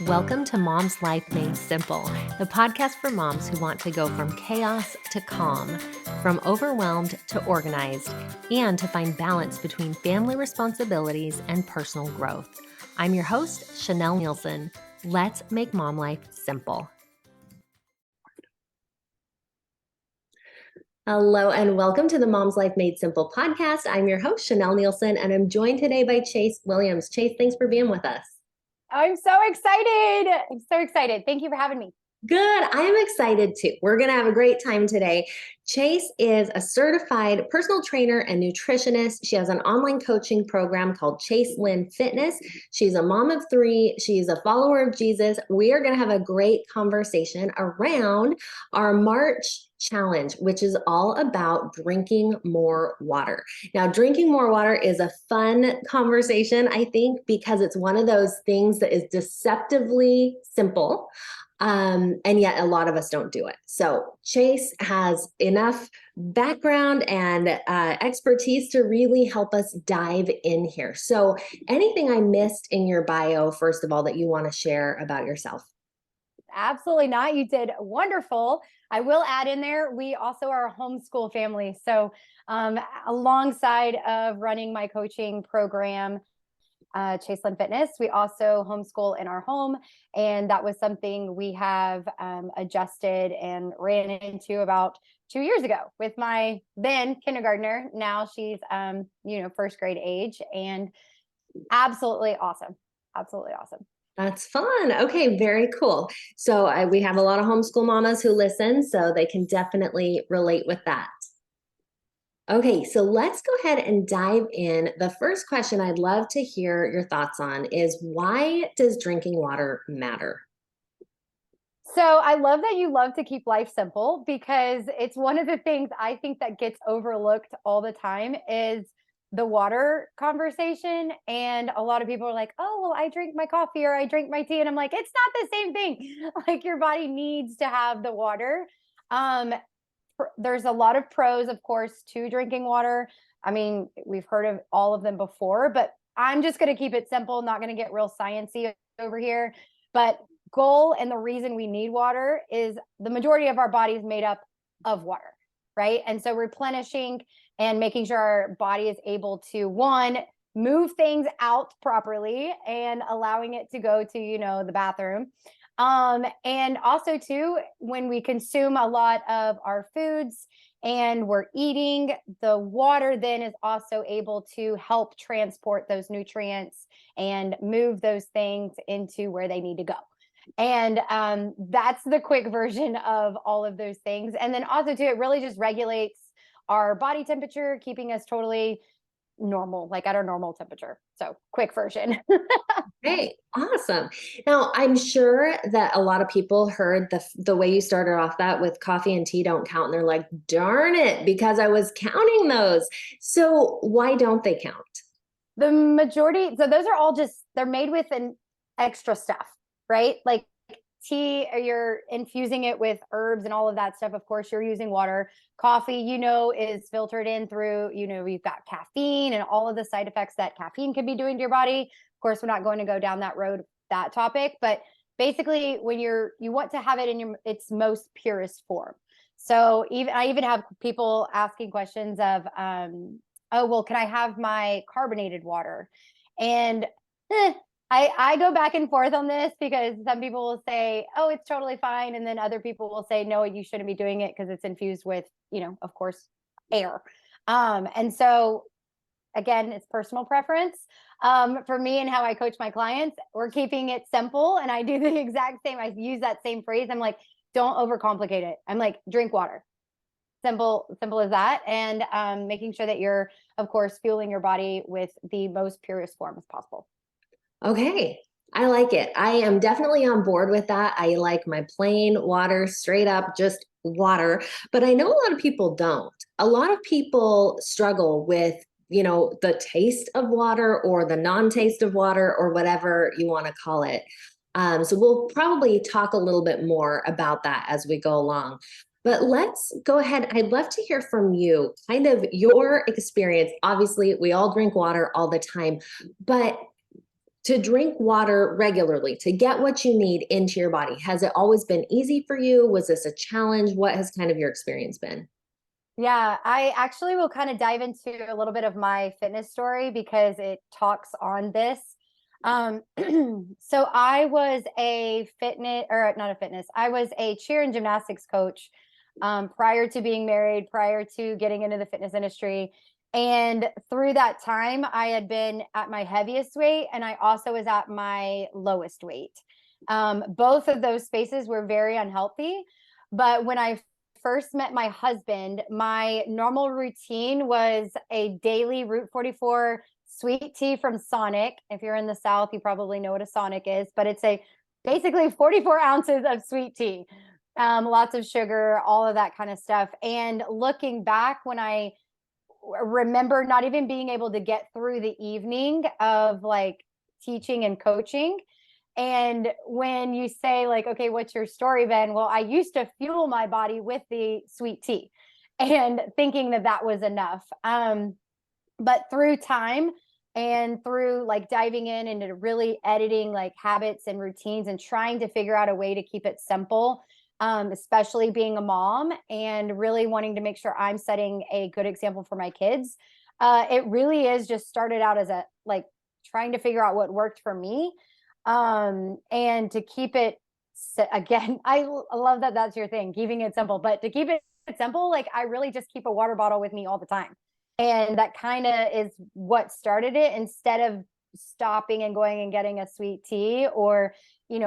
Welcome to Mom's Life Made Simple, the podcast for moms who want to go from chaos to calm, from overwhelmed to organized, and to find balance between family responsibilities and personal growth. I'm your host, Chanel Nielsen. Let's make mom life simple. Hello and welcome to the Mom's Life Made Simple podcast. I'm your host, Chanel Nielsen, and I'm joined today by Chase Williams. Chase, thanks for being with us. I'm so excited. Thank you for having me. Good. I am excited too. We're going to have a great time today. Chase is a certified personal trainer and nutritionist. She has an online coaching program called Chase Lynn Fitness. She's a mom of 3. She's a follower of Jesus. We are going to have a great conversation around our March challenge, which is all about drinking more water. Now, drinking more water is a fun conversation, I think, because it's one of those things that is deceptively simple. And yet a lot of us don't do it. So Chase has enough background and expertise to really help us dive in here. So anything I missed in your bio, first of all, that you want to share about yourself? Absolutely not. You did wonderful. I will add in there, we also are a homeschool family. So alongside of running my coaching program, Chase Lynn Fitness, we also homeschool in our home. And that was something we have adjusted and ran into about 2 years ago with my then kindergartner. Now she's, first grade age, and absolutely awesome. Absolutely awesome. That's fun. Okay, very cool. So we have a lot of homeschool mamas who listen, so they can definitely relate with that. Okay, so let's go ahead and dive in. The first question I'd love to hear your thoughts on is, why does drinking water matter? So I love that you love to keep life simple, because it's one of the things I think that gets overlooked all the time is the water conversation. And a lot of people are like, oh, well, I drink my coffee or I drink my tea. And I'm like, it's not the same thing. Like, your body needs to have the water. There's a lot of pros, of course, to drinking water. I mean, we've heard of all of them before, but I'm just going to keep it simple, not going to get real sciencey over here. But goal and the reason we need water is the majority of our body is made up of water, right? And so replenishing and making sure our body is able to, one, move things out properly and allowing it to go to, the bathroom. And also too, when we consume a lot of our foods and we're eating, the water then is also able to help transport those nutrients and move those things into where they need to go. And that's the quick version of all of those things. And then also too, it really just regulates our body temperature, keeping us totally normal, like at our normal temperature. So quick version. Hey, awesome. Now, I'm sure that a lot of people heard the way you started off that with coffee and tea don't count, and they're like, darn it, because I was counting those. So why don't they count? The majority, so those are all they're made with an extra stuff, right? Like tea, you're infusing it with herbs and all of that stuff. Of course, you're using water. Coffee, is filtered in through, you've got caffeine and all of the side effects that caffeine can be doing to your body. Of course, we're not going to go down that road, that topic, but basically when you want to have it in its most purest form. So I even have people asking questions of, oh, well, can I have my carbonated water? And I go back and forth on this, because some people will say, oh, it's totally fine. And then other people will say, no, you shouldn't be doing it because it's infused with, of course, air. And so again, it's personal preference. For me and how I coach my clients, we're keeping it simple. And I do the exact same. I use that same phrase. I'm like, don't overcomplicate it. I'm like, drink water. Simple as that. And making sure that you're, of course, fueling your body with the most purest form as possible. Okay, I like it. I am definitely on board with that. I like my plain water, straight up, just water. But I know a lot of people don't. A lot of people struggle with, the taste of water or the non-taste of water, or whatever you want to call it. So we'll probably talk a little bit more about that as we go along. But let's go ahead. I'd love to hear from you, kind of your experience. Obviously, we all drink water all the time, but to drink water regularly, to get what you need into your body, has it always been easy for you? Was this a challenge? What has kind of your experience been? Yeah, I actually will kind of dive into a little bit of my fitness story because it talks on this. Um, so I was a fitness, or not a fitness, I was a cheer and gymnastics coach prior to being married, prior to getting into the fitness industry. And through that time, I had been at my heaviest weight and I also was at my lowest weight. Both of those spaces were very unhealthy. But when I first met my husband, my normal routine was a daily Route 44 sweet tea from Sonic. If you're in the South, you probably know what a Sonic is, but it's a basically 44 ounces of sweet tea, lots of sugar, all of that kind of stuff. And looking back, when I remember not even being able to get through the evening of like teaching and coaching. And when you say like, okay, what's your story, Ben? Well, I used to fuel my body with the sweet tea and thinking that that was enough. But through time and through like diving in and really editing like habits and routines and trying to figure out a way to keep it simple, especially being a mom and really wanting to make sure I'm setting a good example for my kids. It really is just started out as a like trying to figure out what worked for me. And to keep it again, I love that that's your thing, keeping it simple, but to keep it simple, like I really just keep a water bottle with me all the time. And that kind of is what started it instead of stopping and going and getting a sweet tea or,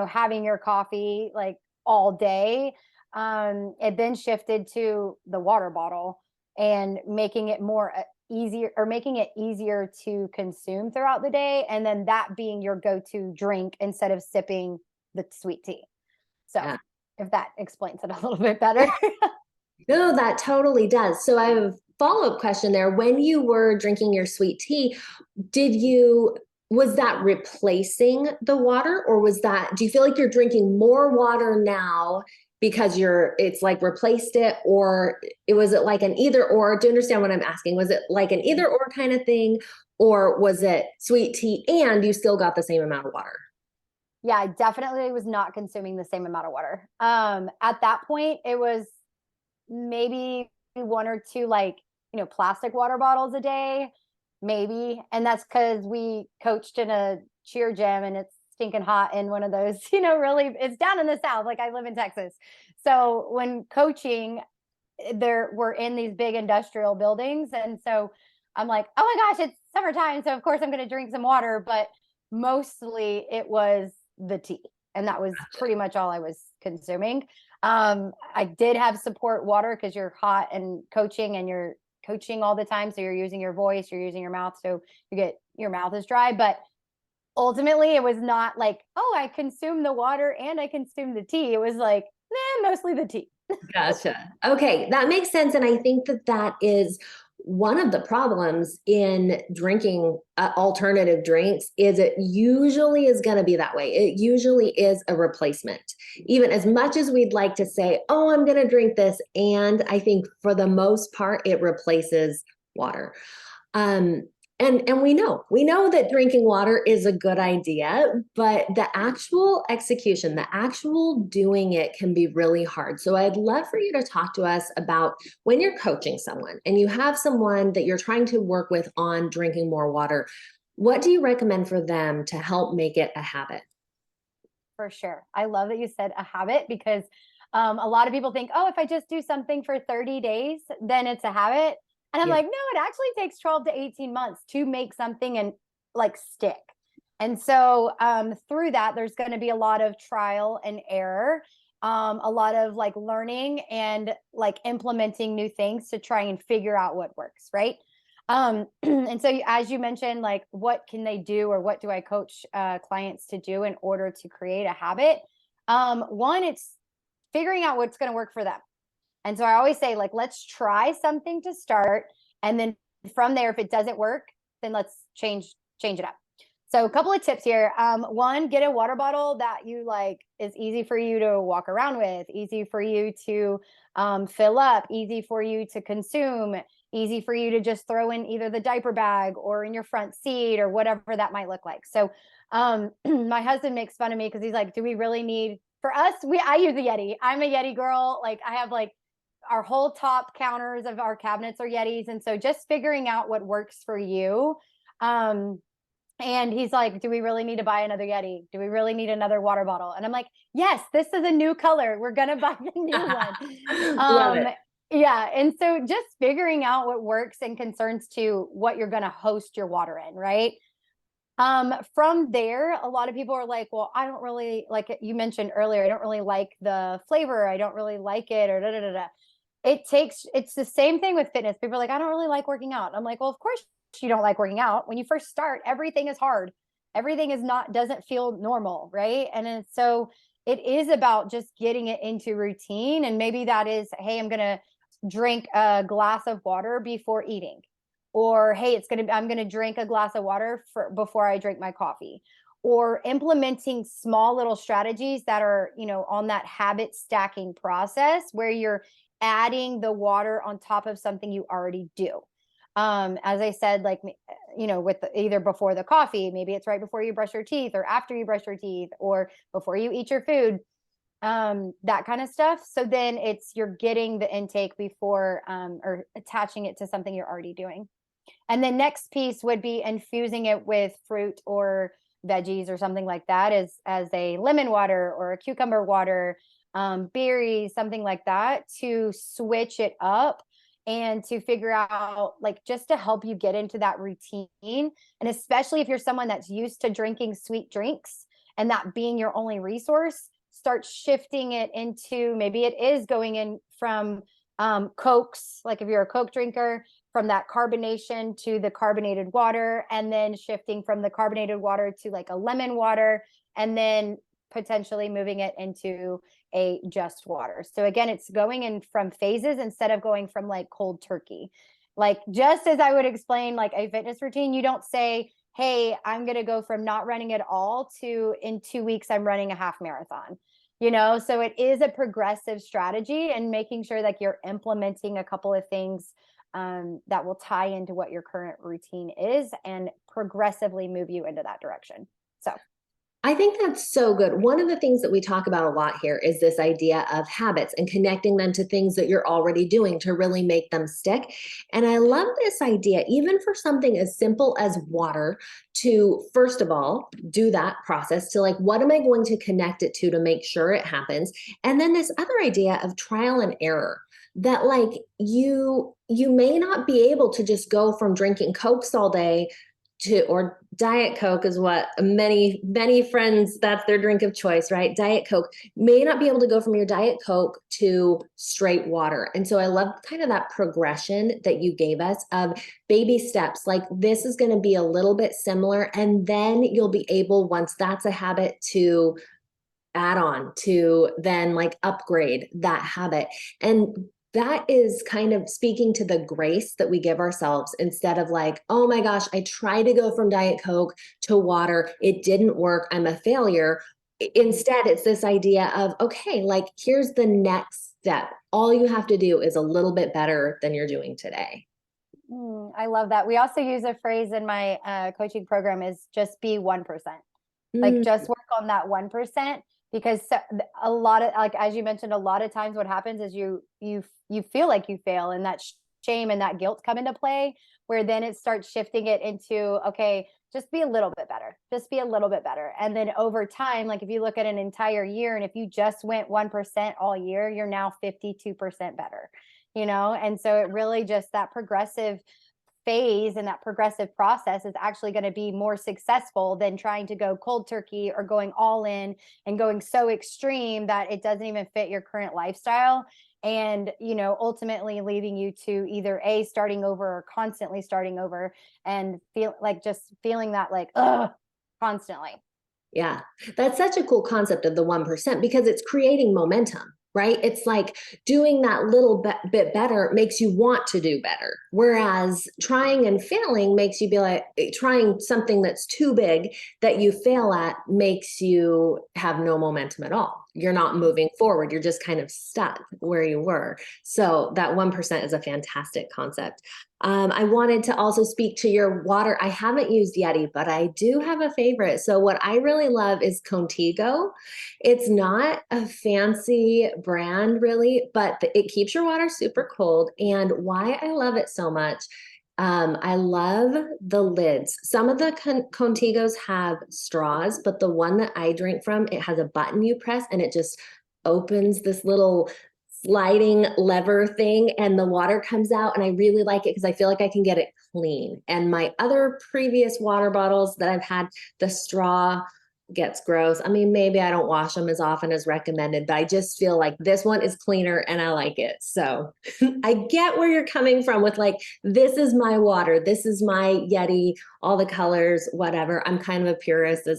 having your coffee like all day. It then shifted to the water bottle and making it more easier or making it easier to consume throughout the day. And then that being your go-to drink instead of sipping the sweet tea. So Yeah. if that explains it a little bit better. No, that totally does. So I have a follow-up question there. When you were drinking your sweet tea, was that replacing the water, or do you feel like you're drinking more water now because it's like replaced it, or was it like an either or? Do you understand what I'm asking? Was it like an either or kind of thing, or was it sweet tea and you still got the same amount of water? Yeah, I definitely was not consuming the same amount of water. At that point, it was maybe one or two like plastic water bottles a day, maybe. And that's because we coached in a cheer gym and it's stinking hot in one of those, really it's down in the South, like I live in Texas. So when coaching, we're in these big industrial buildings, and so I'm like, oh my gosh, it's summertime, so of course I'm going to drink some water. But mostly it was the tea, and that was pretty much all I was consuming. I did have support water because you're hot and coaching and you're coaching all the time. So you're using your voice, you're using your mouth. So your mouth is dry. But ultimately it was not like, oh, I consume the water and I consume the tea. It was like, mostly the tea. Gotcha. Okay, that makes sense. And I think that is one of the problems in drinking alternative drinks is it usually is going to be that way. It usually is a replacement. Even as much as we'd like to say, oh, I'm going to drink this. And I think for the most part, it replaces water. And we know that drinking water is a good idea, but the actual execution, the actual doing it can be really hard. So I'd love for you to talk to us about when you're coaching someone and you have someone that you're trying to work with on drinking more water, what do you recommend for them to help make it a habit? For sure. I love that you said a habit because a lot of people think, oh, if I just do something for 30 days, then it's a habit. And I'm Yeah. like, no, it actually takes 12 to 18 months to make something and like stick. And so through that, there's going to be a lot of trial and error, a lot of like learning and like implementing new things to try and figure out what works. Right. And so as you mentioned, like what can they do or what do I coach clients to do in order to create a habit? One, it's figuring out what's going to work for them. And so I always say, like, let's try something to start. And then from there, if it doesn't work, then let's change it up. So a couple of tips here. One, get a water bottle that you like is easy for you to walk around with, easy for you to fill up, easy for you to consume, easy for you to just throw in either the diaper bag or in your front seat or whatever that might look like. So my husband makes fun of me because he's like, do we really need, for us, I use a Yeti. I'm a Yeti girl. Like I have like our whole top counters of our cabinets are Yetis. And so just figuring out what works for you. And he's like, do we really need to buy another Yeti? Do we really need another water bottle? And I'm like, yes, this is a new color. We're going to buy the new one. Love it. Yeah. And so just figuring out what works and concerns to what you're going to host your water in, right? From there, a lot of people are like, well, I don't really like you mentioned earlier, I don't really like the flavor. I don't really like it or da, da, da, da. It's the same thing with fitness. People are like, I don't really like working out. I'm like, well, of course you don't like working out. When you first start, everything is hard. Everything doesn't feel normal. Right. And so it is about just getting it into routine. And maybe that is, hey, I'm going to drink a glass of water before eating. Or, hey, I'm going to drink a glass of water before I drink my coffee. Or implementing small little strategies that are, on that habit stacking process where you're adding the water on top of something you already do. As I said, like, with either before the coffee, maybe it's right before you brush your teeth or after you brush your teeth or before you eat your food, that kind of stuff. So then you're getting the intake before, or attaching it to something you're already doing. And the next piece would be infusing it with fruit or veggies or something like that as a lemon water or a cucumber water, berries, something like that, to switch it up and to figure out, like, just to help you get into that routine. And especially if you're someone that's used to drinking sweet drinks and that being your only resource, start shifting it into, maybe it is going in from Cokes, like if you're a Coke drinker, from that carbonation to the carbonated water, and then shifting from the carbonated water to like a lemon water, and then potentially moving it into a just water. So again, it's going in from phases instead of going from like cold turkey. Like, just as I would explain like a fitness routine, you don't say, hey, I'm going to go from not running at all to in 2 weeks, I'm running a half marathon. So it is a progressive strategy, and making sure that you're implementing a couple of things that will tie into what your current routine is and progressively move you into that direction. So I think that's so good. One of the things that we talk about a lot here is this idea of habits and connecting them to things that you're already doing to really make them stick. And I love this idea, even for something as simple as water, to first of all, do that process to like, what am I going to connect it to make sure it happens? And then this other idea of trial and error, that like you may not be able to just go from drinking Cokes all day or Diet Coke is what many friends, that's their drink of choice, right? Diet Coke, may not be able to go from your Diet Coke to straight water. And so I love kind of that progression that you gave us of baby steps. Like, this is going to be a little bit similar, and then you'll be able, once that's a habit, to add on to then like upgrade that habit. And that is kind of speaking to the grace that we give ourselves, instead of like, oh my gosh, I tried to go from Diet Coke to water, it didn't work, I'm a failure. Instead, it's this idea of, okay, like, here's the next step. All you have to do is a little bit better than you're doing today. I love that. We also use a phrase in my coaching program, is just be 1%. Like, just work on that 1%. Because a lot of, like, as you mentioned, a lot of times what happens is you feel like you fail, and that shame and that guilt come into play, where then it starts shifting it into, okay, just be a little bit better, just be a little bit better. And then over time, like if you look at an entire year, and if you just went 1% all year, you're now 52% better, And so it really just, that progressive phase and that progressive process is actually going to be more successful than trying to go cold turkey or going all in and going so extreme that it doesn't even fit your current lifestyle. And, ultimately leading you to either starting over or constantly starting over, and feeling that like, constantly. Yeah, that's such a cool concept of the 1%, because it's creating momentum, right? It's like doing that little bit better makes you want to do better. Whereas trying and failing makes you be like, trying something that's too big that you fail at makes you have no momentum at all. you're not moving forward. You're just kind of stuck where you were. So that 1% is a fantastic concept. I wanted to also speak to your water. I haven't used Yeti, but I do have a favorite. So what I really love is Contigo. It's not a fancy brand really, but it keeps your water super cold. And why I love it so much, I love the lids. Some of the Contigos have straws, but the one that I drink from, it has a button you press and it just opens this little sliding lever thing and the water comes out. And I really like it because I feel like I can get it clean. And my other previous water bottles that I've had, the straw gets gross. I mean, maybe I don't wash them as often as recommended, but I just feel like this one is cleaner and I like it. So I get where you're coming from with like, this is my water, this is my Yeti, all the colors, whatever. I'm kind of a purist,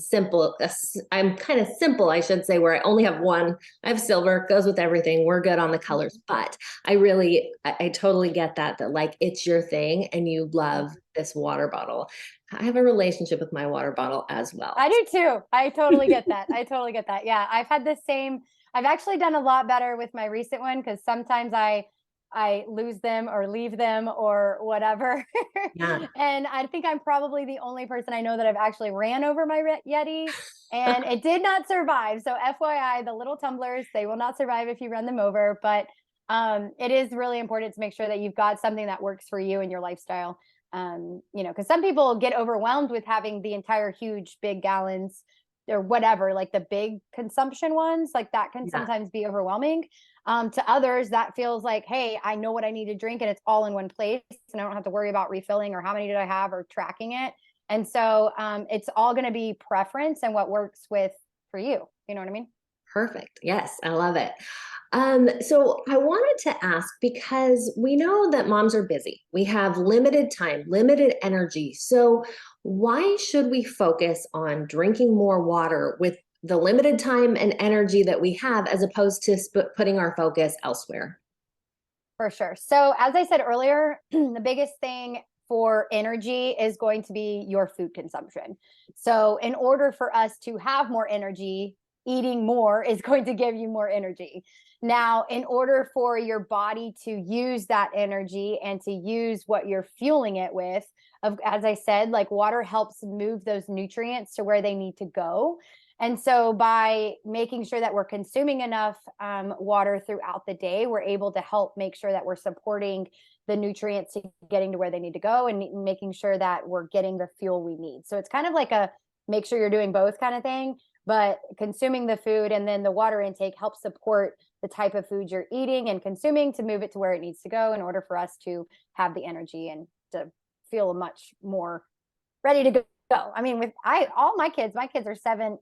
I'm kind of simple, I should say, where I only have one. I have silver, goes with everything. We're good on the colors, but I totally get that like it's your thing and you love this water bottle. I have a relationship with my water bottle as well. I do too. I totally get that. I totally get that. Yeah, I've had the same. I've actually done a lot better with my recent one because sometimes I lose them or leave them or whatever. Yeah. And I think I'm probably the only person I know that I've actually ran over my Yeti and it did not survive. So FYI, the little tumblers, they will not survive if you run them over, but it is really important to make sure that you've got something that works for you and your lifestyle. Because some people get overwhelmed with having the entire huge big gallons or whatever, like the big consumption ones, like that can sometimes be overwhelming. To others, that feels like, hey, I know what I need to drink and it's all in one place and I don't have to worry about refilling or how many did I have or tracking it. And so it's all going to be preference and what works for you. You know what I mean? Perfect. Yes, I love it. So I wanted to ask because we know that moms are busy. We have limited time, limited energy. So why should we focus on drinking more water with the limited time and energy that we have as opposed to putting our focus elsewhere? For sure. So as I said earlier, the biggest thing for energy is going to be your food consumption. So in order for us to have more energy, eating more is going to give you more energy. Now, in order for your body to use that energy and to use what you're fueling it with, as I said, like water helps move those nutrients to where they need to go. And so by making sure that we're consuming enough water throughout the day, we're able to help make sure that we're supporting the nutrients to getting to where they need to go and making sure that we're getting the fuel we need. So it's kind of like a make sure you're doing both kind of thing, but consuming the food and then the water intake helps support the type of food you're eating and consuming to move it to where it needs to go in order for us to have the energy and to feel much more ready to go. I mean, all my kids are 7,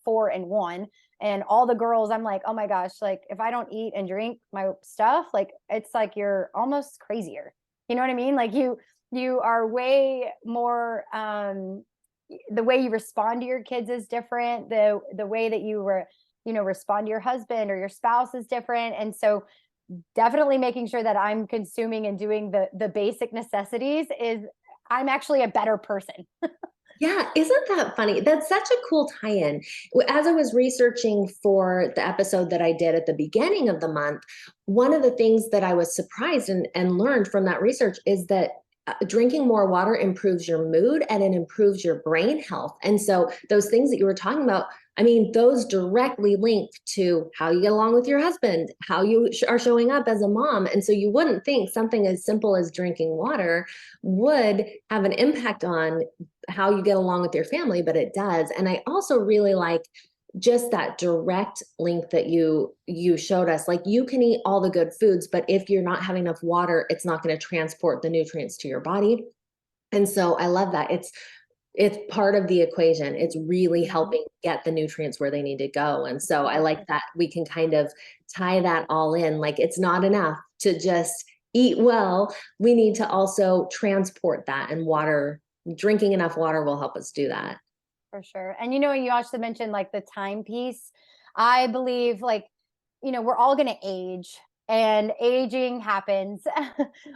4, and 1. And all the girls, I'm like, oh my gosh, like if I don't eat and drink my stuff, like it's like you're almost crazier. You know what I mean? Like you are way more the way you respond to your kids is different. The way that respond to your husband or your spouse is different. And so definitely making sure that I'm consuming and doing the basic necessities is I'm actually a better person. Yeah, isn't that funny? That's such a cool tie-in. As I was researching for the episode that I did at the beginning of the month, one of the things that I was surprised and learned from that research is that drinking more water improves your mood and it improves your brain health. And so those things that you were talking about, I mean, those directly link to how you get along with your husband, how you are showing up as a mom. And so you wouldn't think something as simple as drinking water would have an impact on how you get along with your family, but it does. And I also really like just that direct link that you showed us. Like you can eat all the good foods, but if you're not having enough water, it's not going to transport the nutrients to your body. And so I love that. It's part of the equation. It's really helping get the nutrients where they need to go. And so I like that we can kind of tie that all in. Like it's not enough to just eat well. We need to also transport that, and drinking enough water will help us do that. For sure. And you also mentioned like the time piece. I believe like, we're all going to age and aging happens.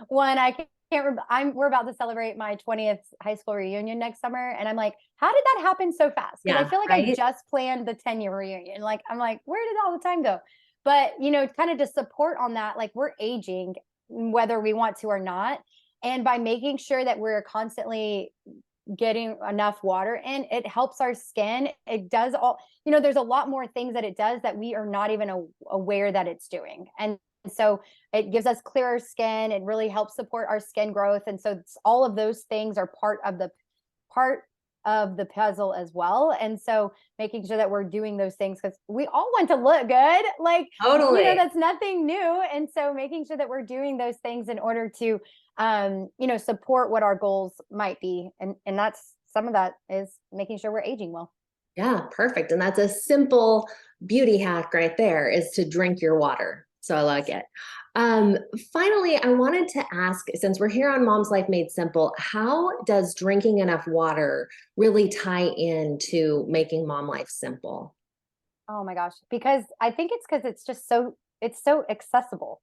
One, I can we're about to celebrate my 20th high school reunion next summer. And I'm like, how did that happen so fast? Because I Yeah, feel like I right. just planned the 10-year reunion. Like, I'm like, where did all the time go? But, kind of to support on that, like we're aging, whether we want to or not. And by making sure that we're constantly getting enough water in, it helps our skin. It does all, there's a lot more things that it does that we are not even aware that it's doing. And so it gives us clearer skin. It really helps support our skin growth. And so all of those things are part of the puzzle as well. And so making sure that we're doing those things, because we all want to look good, like, Totally. that's nothing new. And so making sure that we're doing those things in order to, support what our goals might be. And that's, some of that is making sure we're aging well. Yeah, perfect. And that's a simple beauty hack right there, is to drink your water. So I like it. Um, Finally, I wanted to ask, since we're here on Mom's Life Made Simple, how does drinking enough water really tie into making mom life simple? Oh my gosh. Because I think it's because it's so accessible.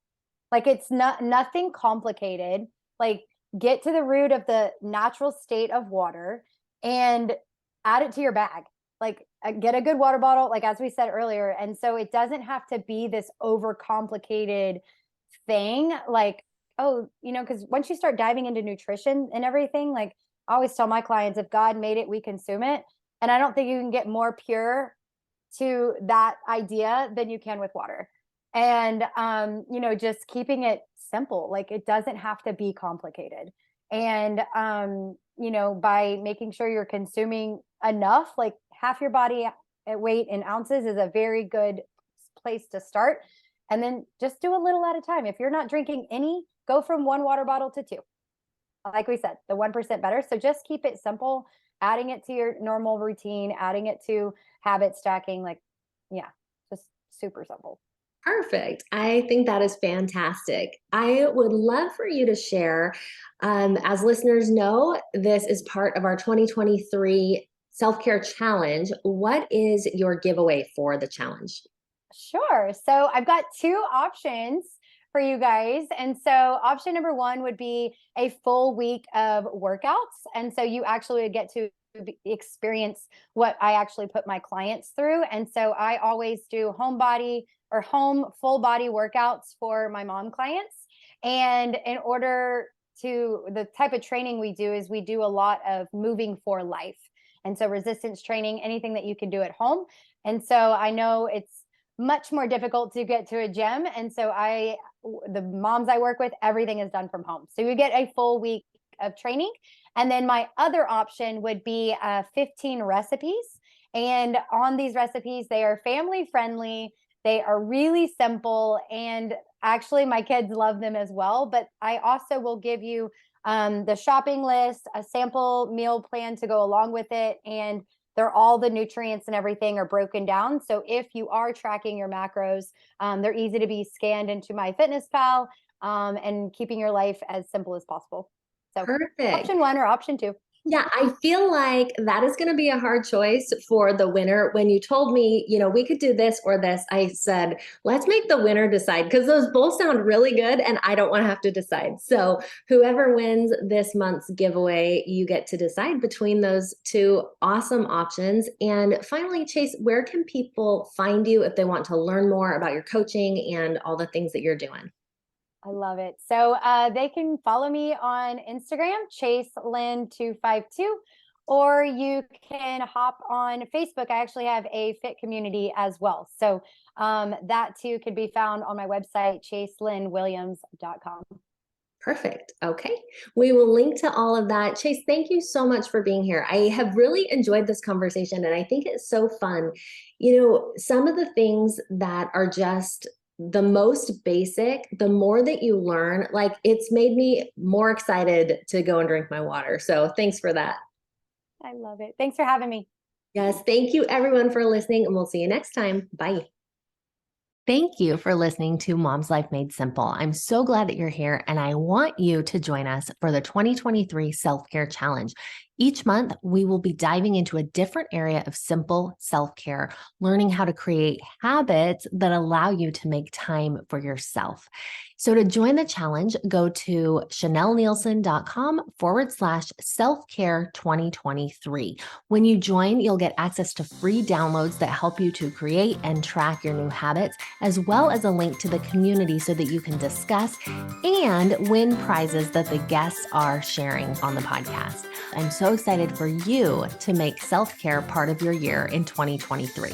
Like it's nothing complicated. Like get to the root of the natural state of water and add it to your bag. Like get a good water bottle, like as we said earlier. And so it doesn't have to be this overcomplicated thing. Like, oh, because once you start diving into nutrition and everything, like I always tell my clients, if God made it, we consume it. And I don't think you can get more pure to that idea than you can with water. And just keeping it simple. Like it doesn't have to be complicated. And by making sure you're consuming enough, like half your body weight in ounces is a very good place to start. And then just do a little at a time. If you're not drinking any, go from one water bottle to two. Like we said, the 1% better. So just keep it simple, adding it to your normal routine, adding it to habit stacking. Like, yeah, just super simple. Perfect. I think that is fantastic. I would love for you to share. As listeners know, this is part of our 2023 self care challenge. What is your giveaway for the challenge? Sure. So I've got two options for you guys. And so option number one would be a full week of workouts. And so you actually would get to experience what I actually put my clients through. And so I always do home body or home full body workouts for my mom clients. And in order to, the type of training we do is we do a lot of moving for life. And so resistance training, anything that you can do at home. And so I know it's much more difficult to get to a gym. And so the moms I work with, everything is done from home. So you get a full week of training. And then my other option would be 15 recipes. And on these recipes, they are family friendly. They are really simple. And actually, my kids love them as well. But I also will give you the shopping list, a sample meal plan to go along with it. And all the nutrients and everything are broken down. So if you are tracking your macros, they're easy to be scanned into MyFitnessPal, and keeping your life as simple as possible. So Perfect. option one or option two. Yeah, I feel like that is going to be a hard choice for the winner. When you told me, we could do this or this, I said, let's make the winner decide, because those both sound really good and I don't want to have to decide. So whoever wins this month's giveaway, you get to decide between those two awesome options. And finally, Chase, where can people find you if they want to learn more about your coaching and all the things that you're doing? I love it. So they can follow me on Instagram, ChaseLynn252, or you can hop on Facebook. I actually have a fit community as well. So that too could be found on my website, ChaseLynnWilliams.com. Perfect. Okay. We will link to all of that. Chase, thank you so much for being here. I have really enjoyed this conversation and I think it's so fun. Some of the things that are just the most basic, the more that you learn, like it's made me more excited to go and drink my water. So thanks for that. I love it. Thanks for having me. Yes. Thank you everyone for listening and we'll see you next time. Bye. Thank you for listening to Mom's Life Made Simple. I'm so glad that you're here, and I want you to join us for the 2023 Self Care Challenge. Each month, we will be diving into a different area of simple self-care, learning how to create habits that allow you to make time for yourself. So to join the challenge, go to chanelnielsen.com/selfcare 2023. When you join, you'll get access to free downloads that help you to create and track your new habits, as well as a link to the community so that you can discuss and win prizes that the guests are sharing on the podcast. I'm so excited for you to make self-care part of your year in 2023.